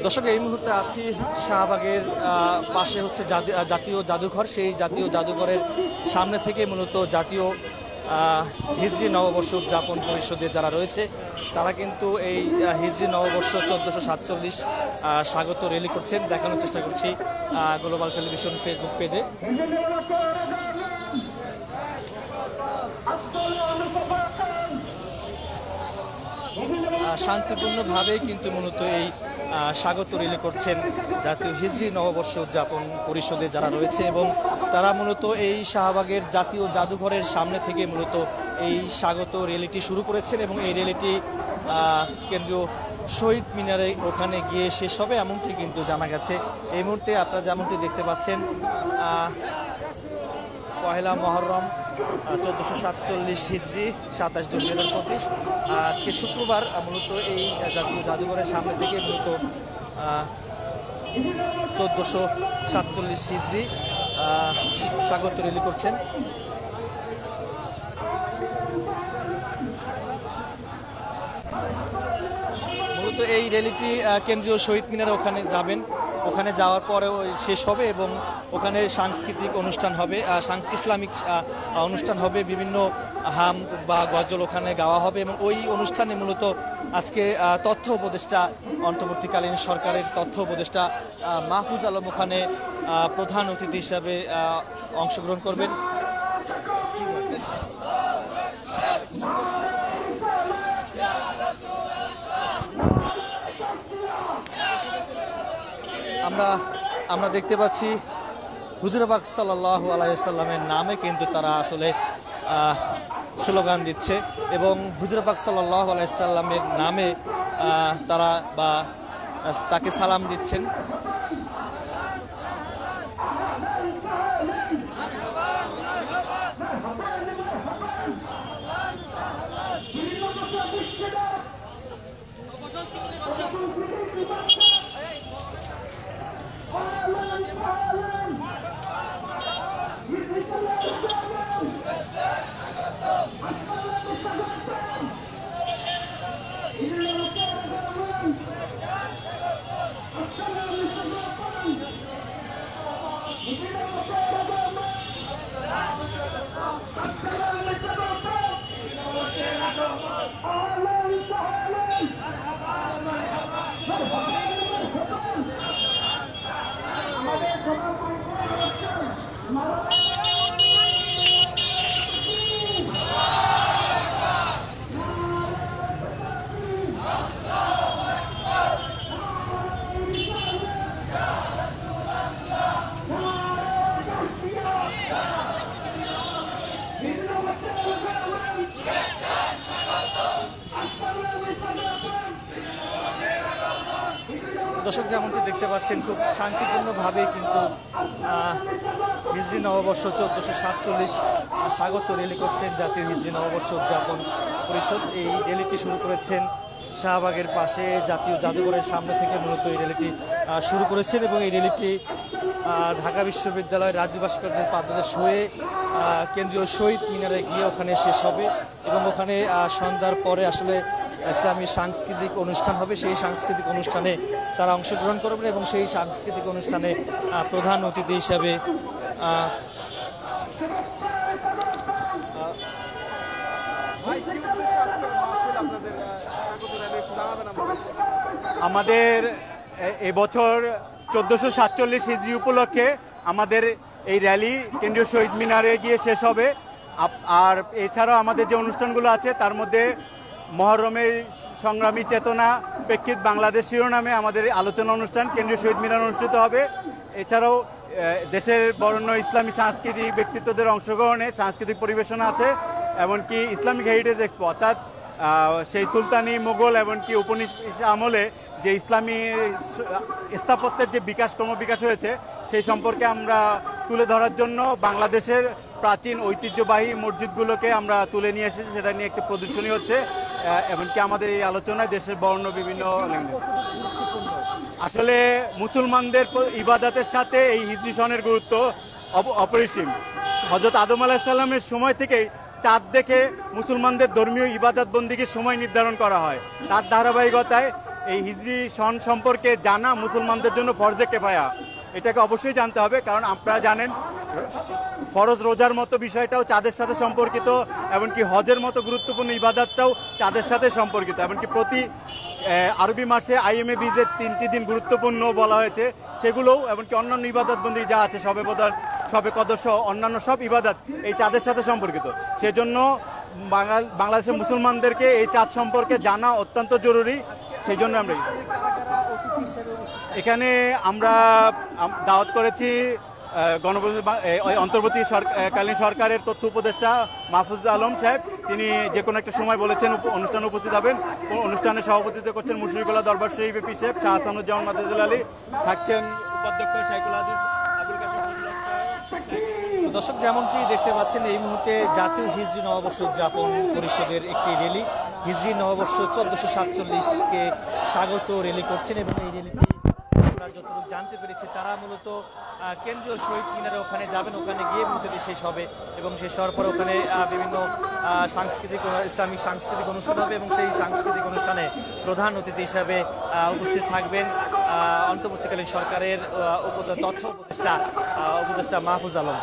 দর্শক, এই মুহূর্তে আছি শাহবাগের পাশে হচ্ছে জাতীয় জাদুঘর। সেই জাতীয় জাদুঘরের সামনে থেকে মূলত জাতীয় হিজরি নববর্ষ উদযাপন পরিষদের যারা রয়েছে তারা কিন্তু এই হিজরি নববর্ষ 1447 স্বাগত র্যালি করছেন। দেখানোর চেষ্টা করছি গ্লোবাল টেলিভিশন ফেসবুক পেজে। শান্তিপূর্ণভাবে কিন্তু মূলত এই স্বাগত র্যালি করছেন জাতীয় হিজরি নববর্ষ উদযাপন পরিষদে যারা রয়েছে, এবং তারা মূলত এই শাহবাগের জাতীয় জাদুঘরের সামনে থেকে মূলত এই স্বাগত র্যালিটি শুরু করেছেন, এবং এই র্যালিটি কেন্দ্রীয় শহীদ মিনারে ওখানে গিয়ে শেষ হবে এমনটি কিন্তু জানা গেছে। এই মুহূর্তে আপনারা যেমনটি দেখতে পাচ্ছেন পহেলা মহরম 1447 হিজরি 27 জুন 2025 আজকে শুক্রবার মূলত এই জাতীয় জাদুঘরের সামনে থেকে মূলত 1447 হিজরি স্বাগত র্যালি করছেন। মূলত এই র্যালিটি কেন্দ্রীয় শহীদ মিনারে ওখানে যাবেন, ওখানে যাওয়ার পরে শেষ হবে এবং ওখানে সাংস্কৃতিক অনুষ্ঠান হবে, ইসলামিক অনুষ্ঠান হবে, বিভিন্ন হাম বা গজল ওখানে গাওয়া হবে, এবং ওই অনুষ্ঠানে মূলত আজকে তথ্য উপদেষ্টা অন্তর্বর্তীকালীন সরকারের তথ্য উপদেষ্টা মাহফুজ আলম ওখানে প্রধান অতিথি হিসাবে অংশগ্রহণ করবেন। আমরা দেখতে পাচ্ছি হুজুর পাক সাল্লাল্লাহু আলাইহি ওয়াসাল্লামের নামে কিন্তু তারা আসলে স্লোগান দিচ্ছে, এবং হুজুর পাক সাল্লাল্লাহু আলাইহি ওয়াসাল্লামের নামে তারা বা তাকে সালাম দিচ্ছেন। দর্শক, যেমনটি দেখতে পাচ্ছেন খুব শান্তিপূর্ণভাবে কিন্তু হিজরি নববর্ষ 1447 স্বাগত র্যালি করছেন জাতীয় হিজরি নববর্ষ উদযাপন পরিষদ। এই র্যালিটি শুরু করেছেন শাহবাগের পাশে জাতীয় জাদুঘরের সামনে থেকে মূলত এই র্যালিটি শুরু করেছেন, এবং এই র্যালিটি ঢাকা বিশ্ববিদ্যালয়ের রাজু ভাস্কর্যের পাদদেশ হয়ে কেন্দ্রীয় শহীদ মিনারে গিয়ে ওখানে শেষ হবে, এবং ওখানে সন্ধ্যার পরে আসলে ইসলামী সাংস্কৃতিক অনুষ্ঠান হবে। সেই সাংস্কৃতিক অনুষ্ঠানে তারা অংশগ্রহণ করবেন, এবং সেই সাংস্কৃতিক অনুষ্ঠানে প্রধান অতিথি হিসাবে আমাদের এবছর 1447 হিজরি উপলক্ষে আমাদের এই র্যালি কেন্দ্রীয় শহীদ মিনারে গিয়ে শেষ হবে। আর এছাড়াও আমাদের যে অনুষ্ঠানগুলো আছে তার মধ্যে মহরমের সংগ্রামী চেতনা প্রেক্ষিত বাংলাদেশ শিরোনামে আমাদের আলোচনা অনুষ্ঠান কেন্দ্রীয় শহীদ মিনার অনুষ্ঠিত হবে। এছাড়াও দেশের বরেণ্য ইসলামী সাংস্কৃতিক ব্যক্তিত্বদের অংশগ্রহণে সাংস্কৃতিক পরিবেশনা আছে, এমনকি ইসলামিক হেরিটেজ এক্সপো অর্থাৎ সেই সুলতানি মোগল এমনকি উপনিবেশ আমলে যে ইসলামী স্থাপত্যের যে ক্রমবিকাশ হয়েছে সেই সম্পর্কে আমরা তুলে ধরার জন্য বাংলাদেশের প্রাচীন ঐতিহ্যবাহী মসজিদগুলোকে আমরা তুলে নিয়ে এসেছি, সেটা নিয়ে একটি প্রদর্শনী হচ্ছে। এমনকি আমাদের এই আলোচনায় দেশের বর্ণ বিভিন্ন আসলে মুসলমানদের ইবাদতের সাথে এই হিজরি সনের গুরুত্ব অপরিসীম। হযরত আদম আলাইহিস সালামের সময় থেকেই চাঁদ দেখে মুসলমানদের ধর্মীয় ইবাদত বন্দিগির সময় নির্ধারণ করা হয়। তার ধারাবাহিকতায় এই হিজরি সন সম্পর্কে জানা মুসলমানদের জন্য ফরজে কেফায়া। এটাকে অবশ্যই জানতে হবে, কারণ আপনারা জানেন ফরজ রোজার মতো বিষয়টাও চাঁদের সাথে সম্পর্কিত, এমনকি হজের মতো গুরুত্বপূর্ণ ইবাদতটাও চাঁদের সাথে সম্পর্কিত। এমনকি প্রতি আরবি মাসে আইএমএ বীজের 3টি দিন গুরুত্বপূর্ণ বলা হয়েছে, সেগুলোও এমনকি অন্যান্য ইবাদতবন্দি যা আছে শবে বদর, শবে কদর সহ অন্যান্য সব ইবাদত এই চাঁদের সাথে সম্পর্কিত। সেজন্য বাংলাদেশের মুসলমানদেরকে এই চাঁদ সম্পর্কে জানা অত্যন্ত জরুরি। সেই জন্য আমরা এখানে দাওয়াত করেছি অন্তর্বর্তীকালীন সরকারের তথ্য উপদেষ্টা মাহফুজ আলম সাহেব। তিনি যে কোনো একটা সময় বলেছেন অনুষ্ঠানে উপস্থিত হবেন। অনুষ্ঠানে সভাপতিত্ব করছেন মুশরিকুল্লাহ দরবার শরীফ এপি সাহেব, শাহ হাসানুজ্জামান মাদাজুল আলী, থাকছেন উপাধ্যক্ষ শাইখুল হাদিস আবুল কাশেম। দর্শক, যেমনটি দেখতে পাচ্ছেন এই মুহূর্তে জাতীয় হিজরি নববর্ষ উদযাপন পরিষদের একটি র্যালি হিজরি নববর্ষ 1447-কে স্বাগত র্যালি করছেন, এবং এই র্যালিটি আমরা যতটুকু জানতে পেরেছি তারা মূলত কেন্দ্রীয় শহীদ মিনারে ওখানে যাবেন, ওখানে গিয়ে মূলত শেষ হবে, এবং শেষ হওয়ার পর ওখানে বিভিন্ন ইসলামিক সাংস্কৃতিক অনুষ্ঠান হবে, এবং সেই সাংস্কৃতিক অনুষ্ঠানে প্রধান অতিথি হিসাবে উপস্থিত থাকবেন অন্তর্বর্তীকালীন সরকারের তথ্য উপদেষ্টা মাহফুজ আলম।